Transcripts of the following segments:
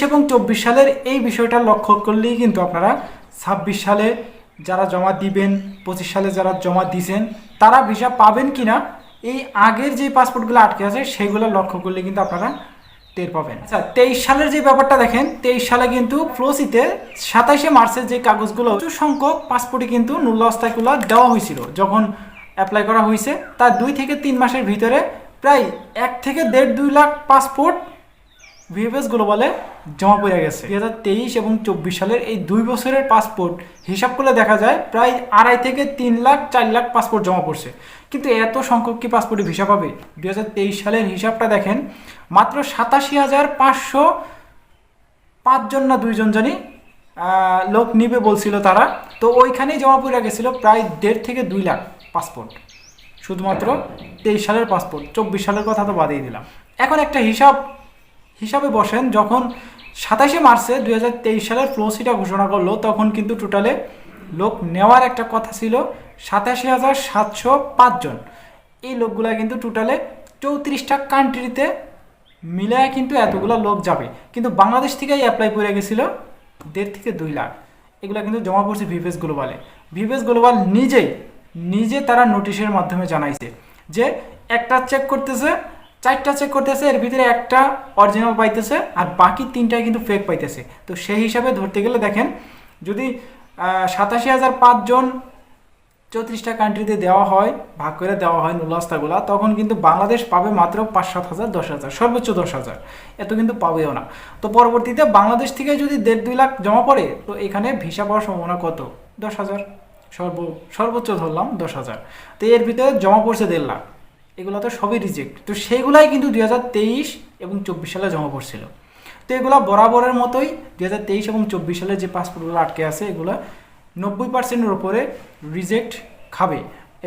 এবং 24 সালের এই বিষয়টা লক্ষ্য করলেই কিন্তু আপনারা 26 সালে যারা জমা দিবেন, 25 সালে যারা জমা দিয়েছেন তারা ভিসা পাবেন কিনা, এই আগের যে পাসপোর্টগুলো আটকে আছে সেগুলো লক্ষ্য করলে কিন্তু আপনারা টের পাবেন। আচ্ছা, 23 সালের যে ব্যাপারটা দেখেন, 23 সালে কিন্তু ফ্লোসিতে 27শে মার্চের যে কাগজগুলো প্রচুর সংখ্যক পাসপোর্টে কিন্তু নুল্লাস্তাগুলো দেওয়া হয়েছিল যখন অ্যাপ্লাই করা হয়েছে, তার 2 থেকে 3 মাসের ভিতরে প্রায় 1 থেকে 1.5-2 লাখ পাসপোর্ট ভিএফএস গ্লোবালে জমা পড়ে গেছে। 2023 এবং 24 সালের এই 2 বছরের পাসপোর্ট হিসাব করলে দেখা যায় প্রায় 2.5 থেকে 3 লাখ 4 লাখ পাসপোর্ট জমা পড়ছে। কিন্তু এত সংখ্যক কি পাসপোর্টে ভিসা পাবে? 2023 সালের হিসাবটা দেখেন, মাত্র 87,505 জন না 2 জন জানি লোক নিবে বলছিল তারা, তো ওইখানেই জমা পড়ে গেছিলো প্রায় 1.5 থেকে 2 লাখ পাসপোর্ট, শুধুমাত্র 23 সালের পাসপোর্ট। 24 সালের কথা তো বাদেই দিলাম। এখন একটা হিসাবে বসেন, যখন 27শে মার্চে 2023 সালের ফ্লোসিটা ঘোষণা করলো তখন কিন্তু টোটালে লোক নেওয়ার একটা কথা ছিল 87,705 জন। এই লোকগুলা কিন্তু টোটালে 34টা কান্ট্রিতে মিলায় কিন্তু এতগুলো লোক যাবে, কিন্তু বাংলাদেশ থেকেই অ্যাপ্লাই করে গেছিলো 1.5 থেকে 2 লাখ। এগুলো কিন্তু জমা পড়ছে ভিএফএস গ্লোবালে। ভিএফএস গ্লোবাল নিজে তারা নোটিশের মাধ্যমে জানাইছে যে একটা চেক করতেছে, 4টা চেক করতেছে, এর ভিতরে একটা অরিজিনাল পাইতেছে আর বাকি 3টাই কিন্তু ফেক পাইতেছে। তো সেই হিসাবে ধরতে গেলে দেখেন, যদি 87,005 জন 34টা কান্ট্রিতে দেওয়া হয়, ভাগ করে দেওয়া হয় নুল্লাস্তাগুলা, তখন কিন্তু বাংলাদেশ পাবে মাত্র 5-7 হাজার, 10 হাজার, সর্বোচ্চ 10 হাজার, এত কিন্তু পাবেও না। তো পরবর্তীতে বাংলাদেশ থেকে যদি 1.5-2 লাখ জমা পড়ে, তো এখানে ভিসা পাওয়ার সম্ভাবনা কত? 10 হাজার, সর্বোচ্চ ধরলাম 10 হাজার। তো এর ভিতরে জমা পড়ছে 1.5 লাখ, এগুলো তো সবই রিজেক্ট। তো সেইগুলাই কিন্তু 2023 এবং 24 সালে জমা পড়ছিল। তো এগুলো বরাবরের মতোই 2023 এবং 24 সালে যে পাসপোর্টগুলো আটকে আছে এগুলো 90%-এর উপরে রিজেক্ট খাবে,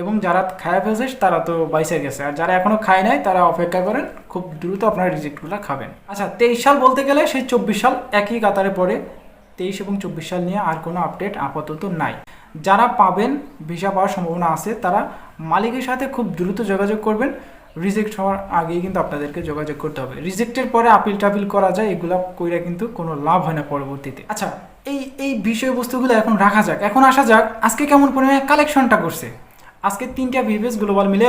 এবং যারা খায় ফেলছে তারা তো বাইসে গেছে, আর যারা এখনও খায় নাই তারা অপেক্ষা করেন, খুব দ্রুত আপনারা রিজেক্টগুলো খাবেন। আচ্ছা, 23 সাল বলতে গেলে সেই 24 সাল একই কাতারে পড়ে। 23 এবং 24 সাল নিয়ে আর কোনো আপডেট আপাতত নাই। যারা পাবেন, ভিসা পাওয়ার সম্ভাবনা আছে, তারা মালিকের সাথে খুব দ্রুত যোগাযোগ করবেন। রিজেক্ট হওয়ার আগেই কিন্তু আপনাদেরকে যোগাযোগ করতে হবে। রিজেক্টের পরে আপিল টাপিল করা যায়, এগুলো কইরা কিন্তু কোনো লাভ হয় না পরবর্তীতে। আচ্ছা, এই বিষয়বস্তুগুলো এখন রাখা যাক। এখন আসা যাক আজকে কেমন পরিমাণে কালেকশনটা করছে। আজকে 3টা ভিএফএস গ্লোবাল মিলে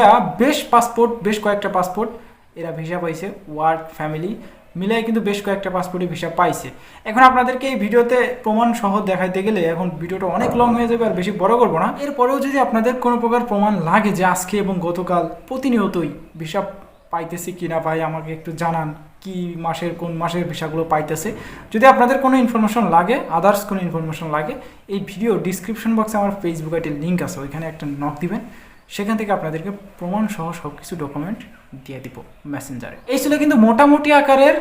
বেশ কয়েকটা পাসপোর্ট এরা ভিসা পাইছে। ওয়ার্ক ফ্যামিলি মিলাই কিন্তু বেশ কয়েকটা পাসপোর্টে ভিসা পাইছে। এখন আপনাদেরকে এই ভিডিওতে প্রমাণ সহ দেখাইতে গেলে এখন ভিডিওটা অনেক লং হয়ে যাবে, আর বেশি বড় করবো না। এরপরেও যদি আপনাদের কোনো প্রকার প্রমাণ লাগে যে আজকে এবং গতকাল প্রতিনিয়তই ভিসা পাইতেছি কিনা, ভাই আমাকে একটু জানান কি কোন মাসের ভিসাগুলো পাইতেছে। যদি আপনাদের কোনো ইনফরমেশন লাগে, আদার্স কোনো ইনফরমেশন লাগে, এই ভিডিও ডিসক্রিপশন বক্সে আমার ফেসবুক আইডির লিঙ্ক আছে, ওইখানে একটা নক দিবেন, সেখান থেকে আপনাদেরকে প্রমাণ সহ সব কিছু ডকুমেন্ট দিয়ে দিব মেসেঞ্জারে। এই ছিল কিন্তু মোটামুটি আকারের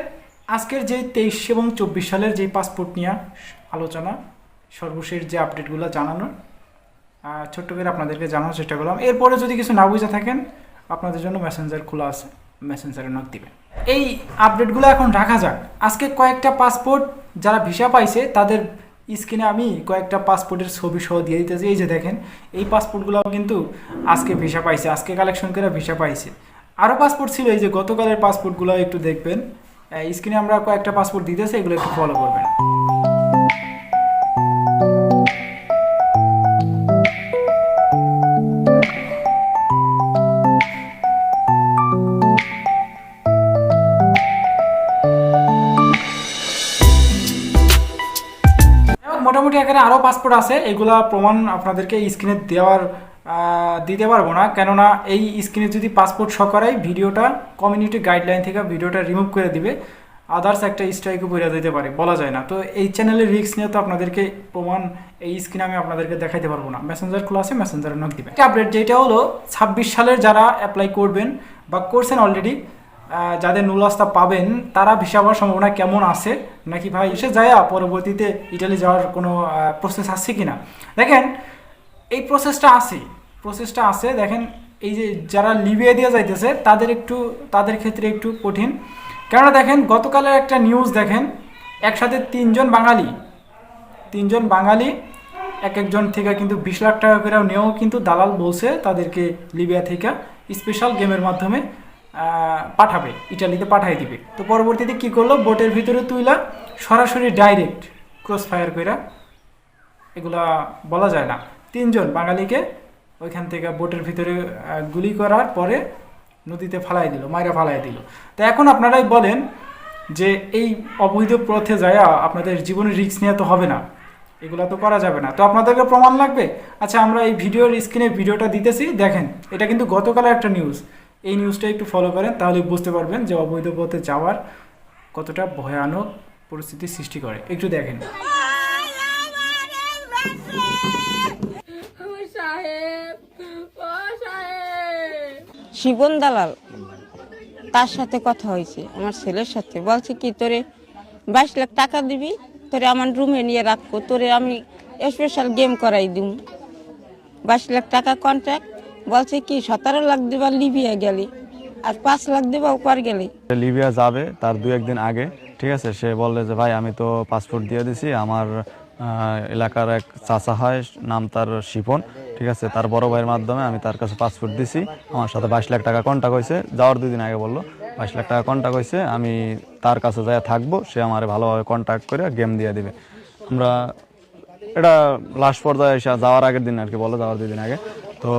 আজকের যে 23 এবং 24 সালের যে পাসপোর্ট নিয়ে আলোচনা, সর্বশেষ যে আপডেটগুলো জানানোর ছোট্ট করে আপনাদেরকে জানানোর চেষ্টা করলাম। এরপরে যদি কিছু না বুঝে থাকেন, আপনাদের জন্য মেসেঞ্জার খোলা আছে, মেসেঞ্জারে নক দিবেন। এই আপডেটগুলো এখন রাখা যাক। আজকে কয়েকটা পাসপোর্ট যারা ভিসা পাইছে তাদের স্ক্রিনে আমি কয়েকটা পাসপোর্টের ছবি সহ দিয়ে দিতেছি। এই যে দেখেন, এই পাসপোর্টগুলো কিন্তু আজকে ভিসা পাইছে, আজকে কালেকশন করে ভিসা পাইছে। আরও পাসপোর্ট ছিল, এই যে গতকালের পাসপোর্টগুলো একটু দেখবেন। স্ক্রিনে আমরা কয়েকটা পাসপোর্ট দিতেছি, এগুলো একটু ফলো করবেন। মোটামুটি আকারে আরও পাসপোর্ট আছে, এগুলা প্রমাণ আপনাদেরকে স্ক্রিনে দিতে পারবো না, কেননা এই স্ক্রিনে যদি পাসপোর্ট শো করাই ভিডিওটা কমিউনিটি গাইডলাইন থেকে ভিডিওটা রিমুভ করে দিবে, আদার্স একটা স্ট্রাইকও পড়ে দিতে পারে, বলা যায় না। তো এই চ্যানেলের রিস্ক নিয়ে তো আপনাদেরকে প্রমাণ এই স্ক্রিনে আমি আপনাদেরকে দেখাইতে পারবো না। মেসেঞ্জার খোলা আছে, মেসেঞ্জারে নক দিবেন। একটা আপডেট যেটা হলো 26 সালের যারা অ্যাপ্লাই করবেন বা করছেন অলরেডি, যাদের নুল্লাস্তা পাবেন, তারা ভিসা পাওয়ার সম্ভাবনা কেমন আছে, নাকি ভাই এসে যায় পরবর্তীতে ইটালি যাওয়ার কোনো প্রসেস আছে কি না। দেখেন, এই প্রসেসটা আছে। দেখেন, এই যে যারা লিবিয়া দিয়ে যাইতেছে তাদের ক্ষেত্রে একটু কঠিন, কেননা দেখেন গতকালের একটা নিউজ দেখেন, একসাথে 3জন বাঙালি এক একজন থেকে কিন্তু 20 লাখ টাকা করে নিয়েও কিন্তু দালাল বলছে তাদেরকে লিবিয়া থেকে স্পেশাল গেমের মাধ্যমে পাঠাবে, ইটালিতে পাঠাই দিবে। তো পরবর্তীতে কী করলো, বোটের ভিতরে তুইলা সরাসরি ডাইরেক্ট ক্রস ফায়ার কইরা, এগুলা বলা যায় না, 3 জন বাঙালিকে ওইখান থেকে বোটের ভিতরে গুলি করার পরে নদীতে ফালাই দিল, মাইরা ফালাই দিল। তো এখন আপনারাই বলেন যে এই অবৈধ পথে যায় আপনাদের জীবনের রিস্ক নিয়ে তো হবে না, এগুলো তো করা যাবে না, তো আপনাদেরকে প্রমাণ লাগবে। আচ্ছা, আমরা এই ভিডিওর স্ক্রিনে ভিডিওটা দিতেছি, দেখেন, এটা কিন্তু গতকালের একটা নিউজ। এই নিউজটা একটু ফলো করেন, তাহলে বুঝতে পারবেন যে অবৈধ পথে যাওয়ার কতটা ভয়ানক পরিস্থিতি সৃষ্টি করে। একটু দেখেন। শিবন দালাল, তার সাথে কথা হয়েছে আমার ছেলের সাথে, বলছে কি তোরে 22 লাখ টাকা দিবি, তোরে আমার রুমে নিয়ে রাখবো, তোরে আমি স্পেশাল গেম করাই দিব। 22 লাখ টাকা কন্ট্রাক্ট, বলছে কি 17 লাখ দিবা লিবিয়া গেলে, আর 5 লাখ দিবা ওপার গেলে। লিবিয়া যাবে তার 2-1 দিন আগে, ঠিক আছে, সে বললে যে ভাই আমি তো পাসপোর্ট দিয়ে দিছি, আমার এলাকার এক চাচা হয়, নাম তার শিপন, ঠিক আছে, তার বড় ভাইয়ের মাধ্যমে আমি তার কাছে পাসপোর্ট দিছি, আমার সাথে 22 লাখ টাকা কন্ট্যাক্ট হয়েছে, যাওয়ার 2 দিন আগে বললো 22 লাখ টাকা কন্ট্যাক্ট হয়েছে, আমি তার কাছে যাই থাকবো, সে আমার ভালোভাবে কন্ট্যাক্ট করে গেম দিয়ে দিবে। আমরা এটা লাস্ট পর্যায়ে এসে যাওয়ার আগের দিন আর কি বলো, যাওয়ার 2 দিন আগে। তো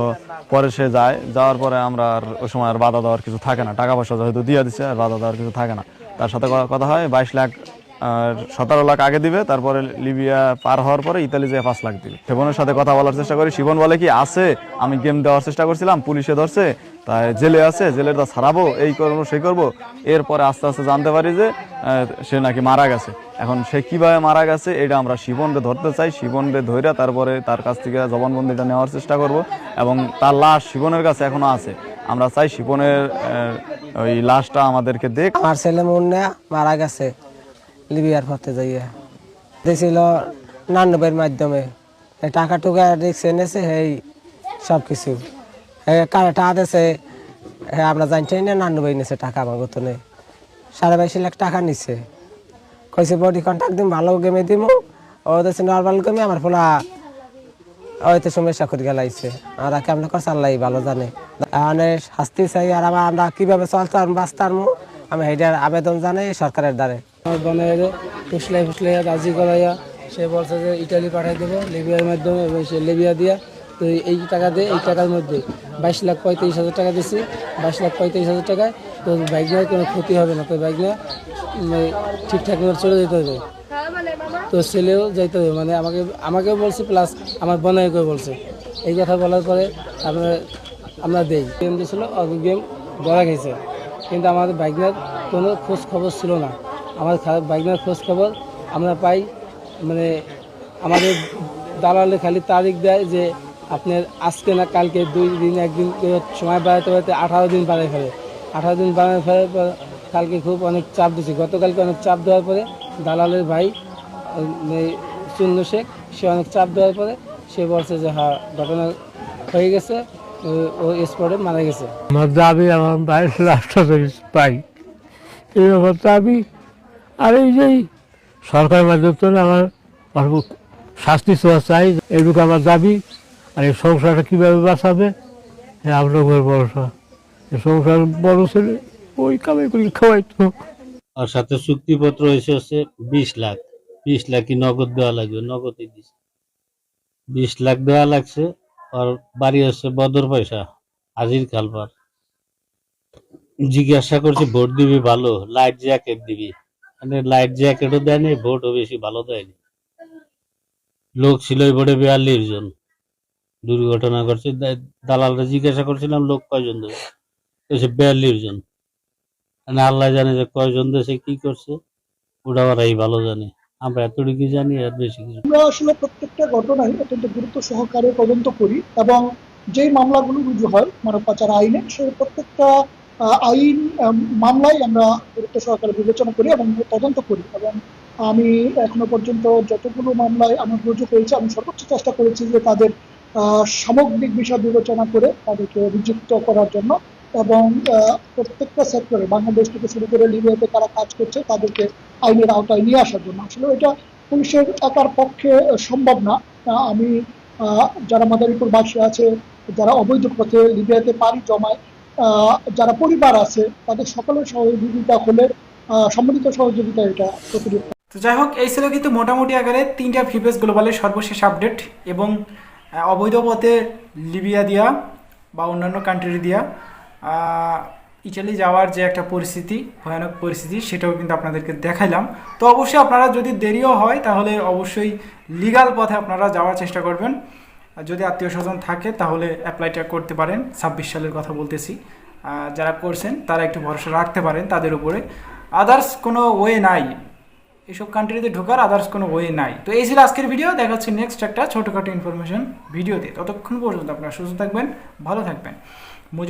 পরে সে যায়, যাওয়ার পরে আমরা আর ওই সময় আর বাধা দেওয়ার কিছু থাকে না, টাকা পয়সা যেহেতু দিয়ে দিচ্ছে আর বাধা দেওয়ার কিছু থাকে না। তার সাথে কথা হয় 22 লাখ আর 17 লাখ আগে দিবে, তারপরে লিবিয়া পার হওয়ার পরে ইতালি যেয়ে 5 লাখ দিবে। শিবনের সাথে কথা বলার চেষ্টা করি, শিবন বলে কি আছে, আমি গেম দেওয়ার চেষ্টা করছিলাম, পুলিশে ধরছে, তাই জেলে আছে, জেলের তা ছাড়াবো, এই করবো সেই করবো। এরপরে আস্তে আস্তে জানতে পারি যে সে নাকি মারা গেছে। এখন সে কিভাবে মারা গেছে এটা আমরা শিবনকে ধরতে চাই, শিবনকে ধরে তারপরে তার কাছ থেকে জবানবন্দিটা নেওয়ার চেষ্টা করব, এবং তার লাশ শিবনের কাছে এখনো আছে। আমরা চাই শিবনের ওই লাশটা আমাদেরকে দেখ। আমার ছেলে মুন্না মারা গেছে লিবিয়ার পথে যাইয়া, দিয়েছিল নান্নবের মাধ্যমে, টাকা টুকা রিক্স এনেছে, এই সব কিছু টাকা দিয়েছে, আমরা জানছি না, নান্নবাই নিছে টাকা, আমার গতনে 22.5 লাখ টাকা নিচ্ছে, কইছে বডি কন্ট্যাক্ট দিম, ভালো গেমে দিব, ও দিয়েছে নর্মাল গেমে, আমার ফোলা হয়তো সমস্যা করে গেলাইছে, আমরা কেমন করে চাল্লাই ভালো জানে। মানে শাস্তি চাই, আর আমরা কীভাবে চলতাম বাঁচতাম, আমি সেইটার আবেদন জানাই সরকারের দ্বারে। আমার বানাই ফুসলাই রাজি করাইয়া সে বলছে যে ইটালি পাঠাই দেবো লিবিয়ার মাধ্যমে, এবং সে লিবিয়া দিয়া তো এই টাকা দিয়ে, এই টাকার মধ্যে 22,35,000 টাকা দিচ্ছি, 22,35,000 টাকায় তো বাইক নেওয়ার কোনো ক্ষতি হবে না, তো বাইক নেওয়া ঠিকঠাক মতো চলে যেতে হবে, তো ছেলেও যাইতে হবে, মানে আমাকেও বলছে, প্লাস আমার বোনাইকেও বলছে। এই কথা বলার পরে আমরা দেই গেম দিয়েছিল, গেম ধরা গেছে, কিন্তু আমাদের বাইক নেওয়ার কোনো খোঁজ খবর ছিল না। আমাদের বাইক নেওয়ার খোঁজ খবর আমরা পাই, মানে আমাদের দালালে খালি তারিখ দেয় যে আপনার আজকে না কালকে, 2 দিন 1 দিন সময় বাড়াতে বাড়াতে 18 দিন বাড়াই ফেলে, 18 দিন বাড়াই ফেলার পর কালকে খুব অনেক চাপ দিচ্ছে, গতকালকে অনেক চাপ দেওয়ার পরে দালালের ভাই চুন্নু শেখ, সে অনেক চাপ দেওয়ার পরে সে বলছে যে হ্যাঁ ঘটনা হয়ে গেছে, ও স্পটে মারা গেছে। আমার দাবি আমার বাইরের লাশটা পাই, এই ব্যাপার দাবি। আর এই যে সরকারের মাধ্যমে আমার শাস্তি চাওয়া চাই, এইটুকু আমার দাবি। আর এই সংসারটা কীভাবে বাঁচাবে, হ্যাঁ আপনার ভরসা, এই সংসার বড় ছেলে ওই কামাই করে খাওয়াইতো। আর সাথে চুক্তিপত্র হয়েছে হচ্ছে 20 লাখ, 20 লাখ কি নগদ দেওয়া লাগবে, নগদই দিচ্ছে, 20 লাখ দেওয়া লাগছে। আর বাড়ি হচ্ছে বদর পয়সা, হাজির খালপার। জিজ্ঞাসা করছে ভোট দিবি ভালো, লাইট জ্যাকেট দিবি, মানে লাইট জ্যাকেটও দেয়নি, ভোটও বেশি ভালো দেয়নি। লোক ছিল এই ভোটে 42 জন, দুর্ঘটনা করছে। দালালরা জিজ্ঞাসা করছিলাম লোক কয়জন দেবে, 42 জন, মানে আল্লাহ জানে যে কয়জন দেশে কি করছে, ওটা ওরাই ভালো জানে, আমরা এতটুকু জানি, আর বেশি কিছু। আমরা আসলে প্রত্যেকটা ঘটনায় অত্যন্ত গুরুত্ব সহকারে তদন্ত করি, এবং যেই মামলাগুলো রুজু হয় মানব পাচার আইনে, সেই প্রত্যেকটা আইন মামলায় আমরা গুরুত্ব সহকারে বিবেচনা করি এবং তদন্ত করি। এবং আমি এখনো পর্যন্ত যতগুলো মামলায় আমার রুজু হয়েছে, আমি সর্বোচ্চ চেষ্টা করেছি যে তাদের সামগ্রিক বিষয় বিবেচনা করে তাদেরকে অভিযুক্ত করার জন্য, এবং প্রত্যেকটা সেক্টরে বাংলাদেশ থেকে শুরু করে লিবিয়াতে কারা কাজ করছে তাদেরকে আইনের আওতায় নিয়ে আসার জন্য। আসলে এটা পুলিশের একার পক্ষে সম্ভব না। আমি যারা মাদারীপুর বাসী আছে, যারা অবৈধ পথে লিবিয়াতে পাড়ি জমায়, যারা পরিবার আছে তাদের সকলের সহযোগিতা হলে সম্মিলিত সহযোগিতা এটা প্রতিরোধ। তো যাই হোক, এই ছিল কিন্তু মোটামুটি আকারে 3টা ফিফেস গ্লোবালের সর্বশেষ আপডেট এবং অবৈধ পথে লিবিয়া দিয়া বা অন্যান্য কান্ট্রি দিয়া ইটালি যাওয়ার যে একটা পরিস্থিতি, ভয়ানক পরিস্থিতি, সেটাও কিন্তু আপনাদেরকে দেখাইলাম। তো অবশ্যই আপনারা যদি দেরিও হয় তাহলে অবশ্যই লিগাল পথে আপনারা যাওয়ার চেষ্টা করবেন। আর যদি আত্মীয় স্বজন থাকে তাহলে অ্যাপ্লাইটা করতে পারেন। 26 সালের কথা বলতেছি, যারা করছেন তারা একটু ভরসা রাখতে পারেন তাদের উপরে। আদার্স কোনো ওয়ে নাই, এইসব কান্ট্রিতে ঢোকার আদার্স কোনো ওয়ে নাই। তো এই ছিল আজকের ভিডিও, দেখা হচ্ছে নেক্সট একটা ছোটোখাটো ইনফরমেশন ভিডিওতে। ততক্ষণ পর্যন্ত আপনারা সুস্থ থাকবেন, ভালো থাকবেন।